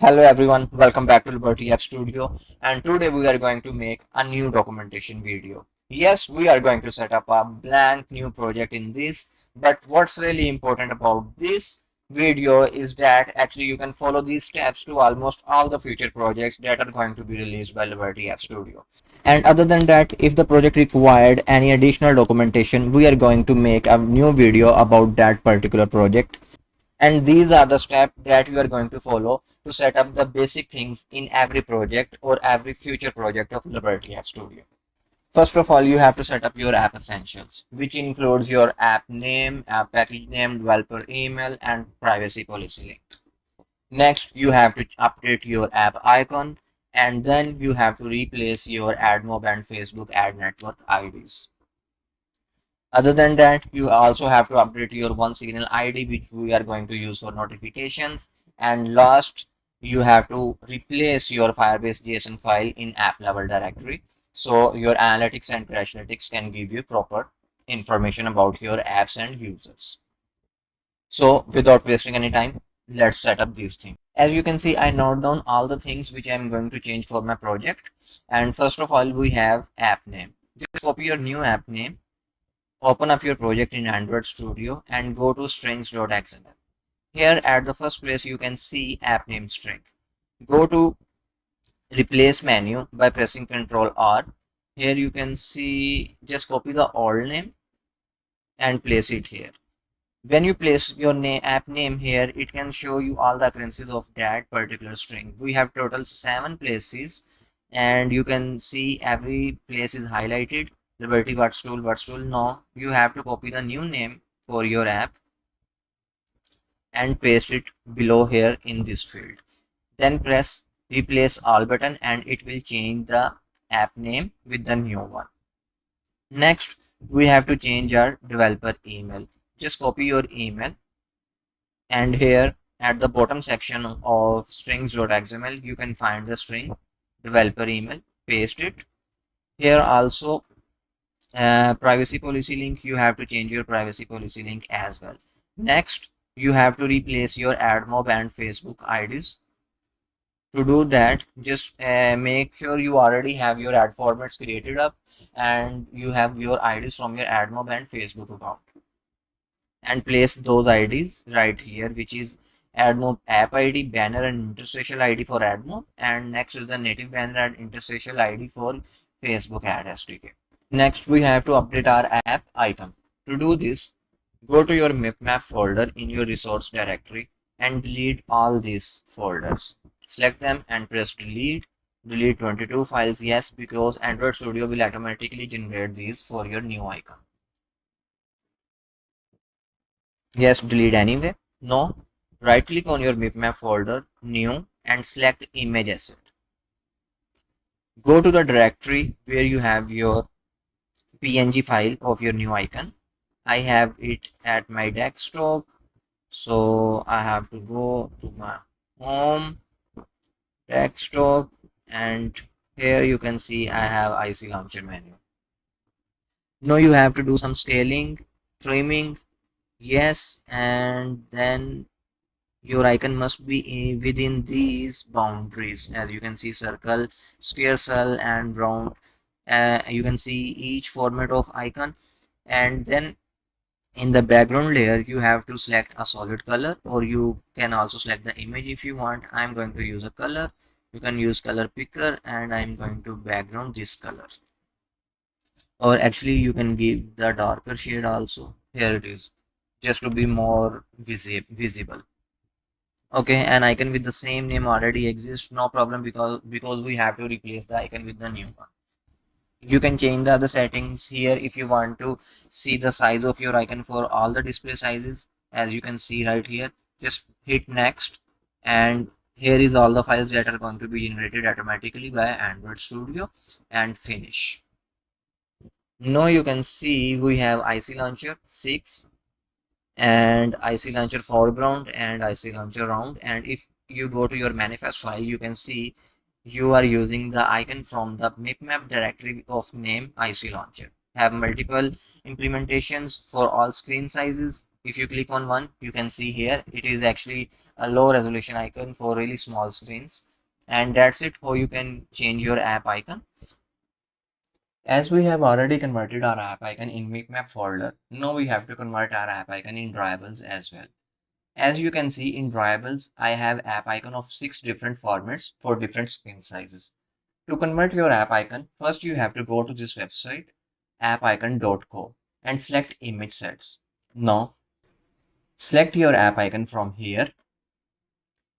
Hello everyone, welcome back to Liberty App Studio, and today we are going to make a new documentation video. Yes, we are going to set up a blank new project in this, but what's really important about this video is that actually you can follow these steps to almost all the future projects that are going to be released by Liberty App Studio. And other than that, if the project required any additional documentation, we are going to make a new video about that particular project, and these are the steps that you are going to follow to set up the basic things in every project or every future project of Liberty App Studio. First of all, you have to set up your app essentials, which includes your app name, app package name, developer email, and privacy policy link. Next, you have to update your app icon, and then you have to replace your AdMob and Facebook ad network IDs. Other than that, you also have to update your OneSignal ID, which we are going to use for notifications. And last, you have to replace your Firebase JSON file in app level directory. So your analytics and Crashlytics can give you proper information about your apps and users. So without wasting any time, let's set up these things. As you can see, I note down all the things which I'm going to change for my project. And first of all, we have app name. Just copy your new app name. Open up your project in Android Studio and go to strings.xml. Here at the first place you can see app name string. Go to replace menu by pressing Ctrl R. Here you can see, just copy the old name and place it here. When you place your app name here, it can show you all the occurrences of that particular string. We have total 7 places, and you can see every place is highlighted. Liberty What's Tool. Now you have to copy the new name for your app and paste it below here in this field. Then press replace all button and it will change the app name with the new one. Next, we have to change our developer email. Just copy your email, and here at the bottom section of strings.xml you can find the string developer email. Paste it here. Also, privacy policy link, you have to change your privacy policy link as well. Next, you have to replace your AdMob and Facebook IDs. To do that, just make sure you already have your ad formats created up and you have your IDs from your AdMob and Facebook account, and place those IDs right here, which is AdMob app ID, banner and interstitial ID for AdMob, and next is the native banner and interstitial ID for Facebook ad SDK. Next, we have to update our app icon. To do this, go to your MipMap folder in your resource directory and delete all these folders. Select them and press delete. Delete 22 files, yes, because Android Studio will automatically generate these for your new icon. Yes, delete anyway. No, right click on your MipMap folder, new, and select image asset. Go to the directory where you have your PNG file of your new icon. I have it at my desktop, so I have to go to my home, desktop, and here you can see I have IC launcher menu. Now you have to do some scaling, trimming, yes, and then your icon must be within these boundaries. As you can see, circle, square cell, and round. You can see each format of icon, and then in the background layer you have to select a solid color, or you can also select the image if you want. I'm going to use a color. You can use color picker, and I'm going to background this color, or actually you can give the darker shade also. Here it is, just to be more visible. Okay, an icon with the same name already exists, no problem, because we have to replace the icon with the new one. You can change the other settings here if you want to see the size of your icon for all the display sizes. As you can see right here, just hit next, and here is all the files that are going to be generated automatically by Android Studio, and finish. Now you can see we have IC Launcher 6 and IC Launcher foreground and IC Launcher round, and if you go to your manifest file you can see you are using the icon from the MipMap directory of name IC Launcher. have multiple implementations for all screen sizes. If you click on one, you can see here it is actually a low resolution icon for really small screens. And that's it how you can change your app icon. As we have already converted our app icon in Map folder, now we have to convert our app icon in Drawables as well. As you can see in Drawables, I have app icon of 6 different formats for different screen sizes. To convert your app icon, first you have to go to this website appicon.co and select image sets. Now select your app icon from here.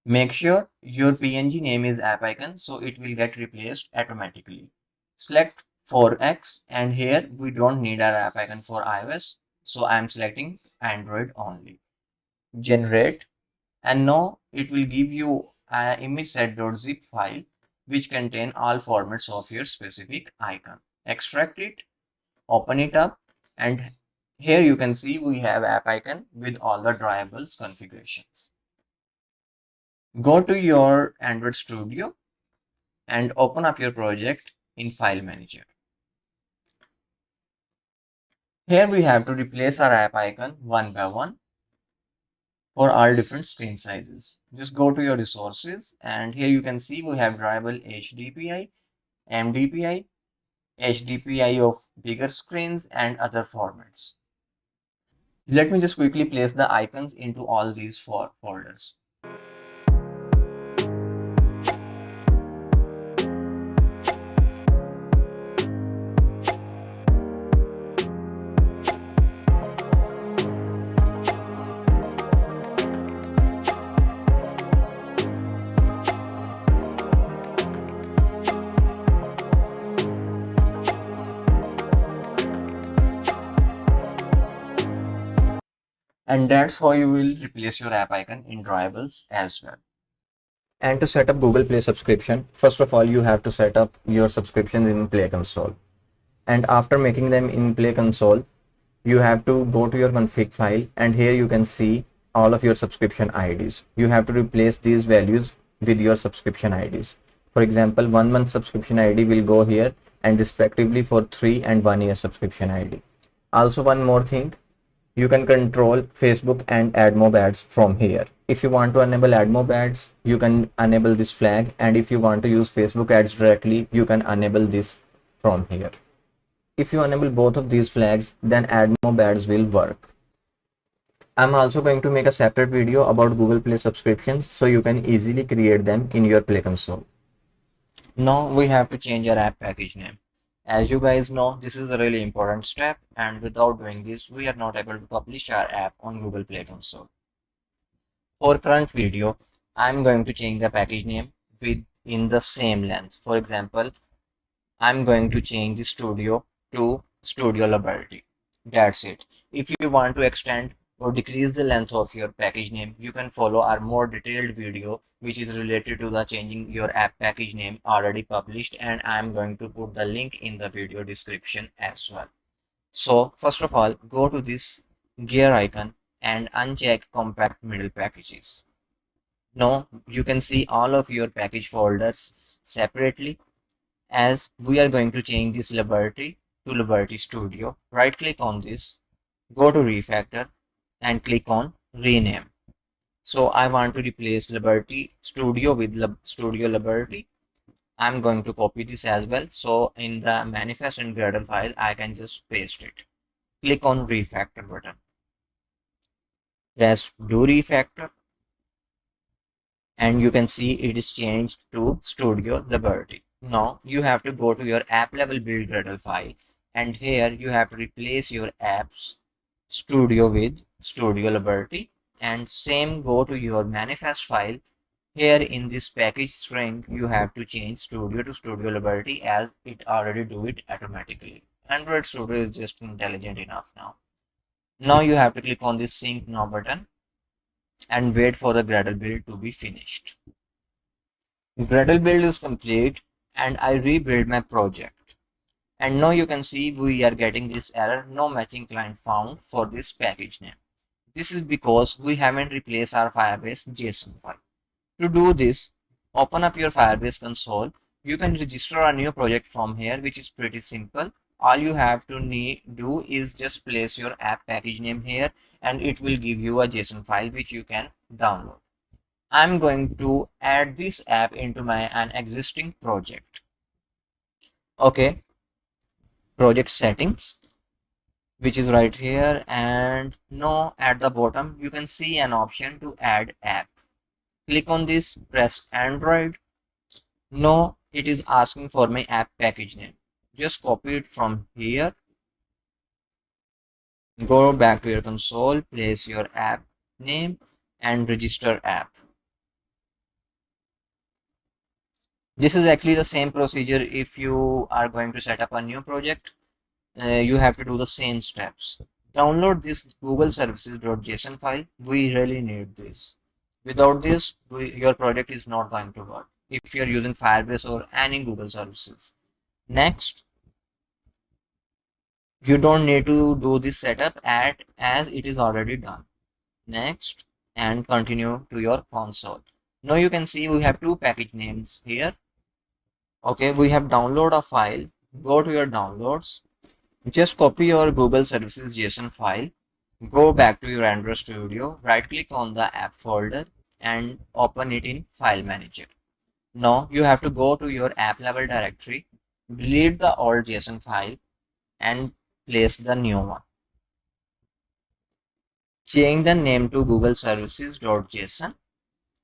Make sure your PNG name is app icon so it will get replaced automatically. Select 4x and here we don't need our app icon for iOS, so I am selecting Android only. Generate, and now it will give you an image set.zip file which contain all formats of your specific icon. Extract it, open it up, and here you can see we have app icon with all the Drawables configurations. Go to your Android Studio and open up your project in File Manager. Here we have to replace our app icon one by one for all different screen sizes. Just go to your resources and here you can see we have Drawable HDPI, MDPI, HDPI of bigger screens and other formats. Let me just quickly place the icons into all these four folders. And that's how you will replace your app icon in Drawables as well. And to set up Google Play subscription, first of all, you have to set up your subscriptions in Play Console. And after making them in Play Console, you have to go to your config file and here you can see all of your subscription IDs. You have to replace these values with your subscription IDs. For example, 1 month subscription ID will go here and respectively for 3 and 1 year subscription ID. Also, one more thing, you can control Facebook and AdMob ads from here. If you want to enable AdMob ads, you can enable this flag, and if you want to use Facebook ads directly, you can enable this from here. If you enable both of these flags, then AdMob ads will work. I'm also going to make a separate video about Google Play subscriptions so you can easily create them in your Play Console. Now we have to change our app package name. As you guys know, this is a really important step, and without doing this, we are not able to publish our app on Google Play Console. For current video, I'm going to change the package name within the same length. For example, I'm going to change the studio to Studio Liberty. That's it. If you want to extend or decrease the length of your package name, you can follow our more detailed video which is related to the changing your app package name already published, and I'm going to put the link in the video description as well. So first of all, go to this gear icon and uncheck compact middle packages. Now you can see all of your package folders separately. As we are going to change this Liberty to Liberty Studio, right click on this, go to refactor and click on rename. So I want to replace Liberty Studio with Studio Liberty. I'm going to copy this as well. So in the manifest and Gradle file, I can just paste it. Click on refactor button. Just do refactor. And you can see it is changed to Studio Liberty. Now you have to go to your app level build Gradle file, and here you have to replace your apps Studio with Studio Liberty, and same go to your manifest file. Here in this package string, you have to change Studio to Studio Liberty as it already do it automatically. Android Studio is just intelligent enough now. Now you have to click on this sync now button and wait for the Gradle build to be finished. Gradle build is complete and I rebuild my project. And now you can see we are getting this error, no matching client found for this package name. This is because we haven't replaced our Firebase JSON file. To do this, open up your Firebase console. You can register a new project from here, which is pretty simple. All you have to do is just place your app package name here, and it will give you a JSON file which you can download. I'm going to add this app into my an existing project. Okay, project settings, which is right here, and now at the bottom you can see an option to add app. Click on this, press Android. No, it is asking for my app package name. Just copy it from here. Go back to your console, place your app name and register app. This is actually the same procedure if you are going to set up a new project. You have to do the same steps. Download this Google services.json file. We really need this. Without this, your project is not going to work if you're using Firebase or any Google services. Next, you don't need to do this setup as it is already done. Next, and continue to your console. Now you can see we have two package names here. Okay, we have download a file. Go to your downloads. Just copy your Google Services JSON file. Go back to your Android Studio. Right click on the app folder and open it in File Manager. Now you have to go to your app level directory. Delete the old JSON file and place the new one. Change the name to Google Services.json,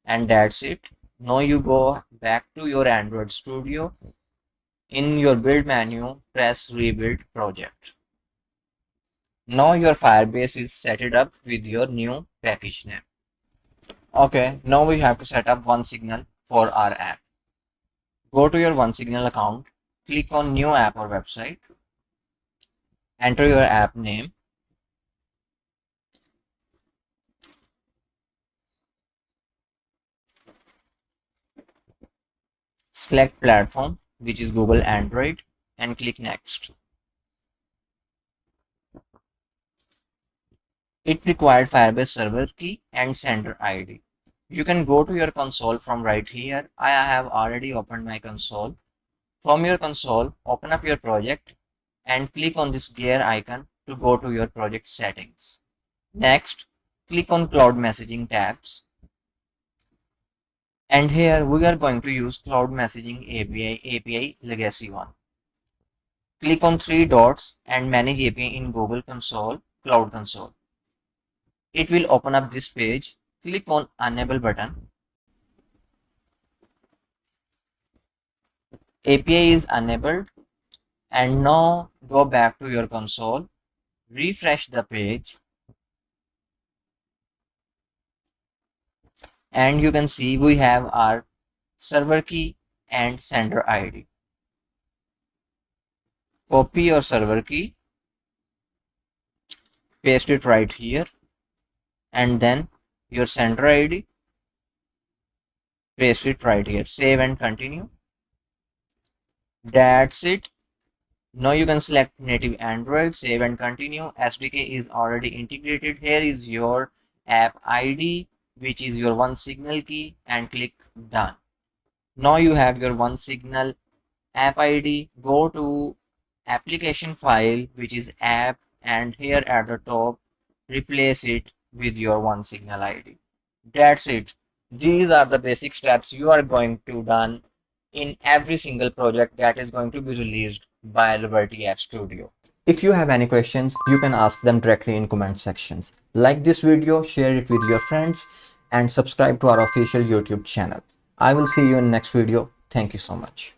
and that's it. Now you go back to your Android Studio. In your build menu, press rebuild project. Now your Firebase is set it up with your new package name. Okay, now we have to set up OneSignal for our app. Go to your OneSignal account, click on new app or website, enter your app name, select platform, which is Google Android, and click next. It required Firebase server key and sender ID. You can go to your console from right here. I have already opened my console. From your console, open up your project and click on this gear icon to go to your project settings. Next, click on Cloud Messaging tabs. And here we are going to use Cloud Messaging API Legacy 1. Click on three dots and Manage API in Google Console, Cloud Console. It will open up this page. Click on Enable button. API is enabled, and now go back to your console, refresh the page, and you can see we have our server key and sender ID. Copy your server key, paste it right here, and then your sender ID, paste it right here. Save and continue. That's it. Now you can select native Android, save and continue. SDK is already integrated. Here is your app ID, which is your OneSignal key, and click done. Now you have your OneSignal app ID. Go to application file, which is app, and here at the top, replace it with your OneSignal ID. That's it. These are the basic steps you are going to done in every single project that is going to be released by Liberty App Studio. If you have any questions, you can ask them directly in comment sections. Like this video, share it with your friends, and subscribe to our official YouTube channel. I will see you in next video. Thank you so much.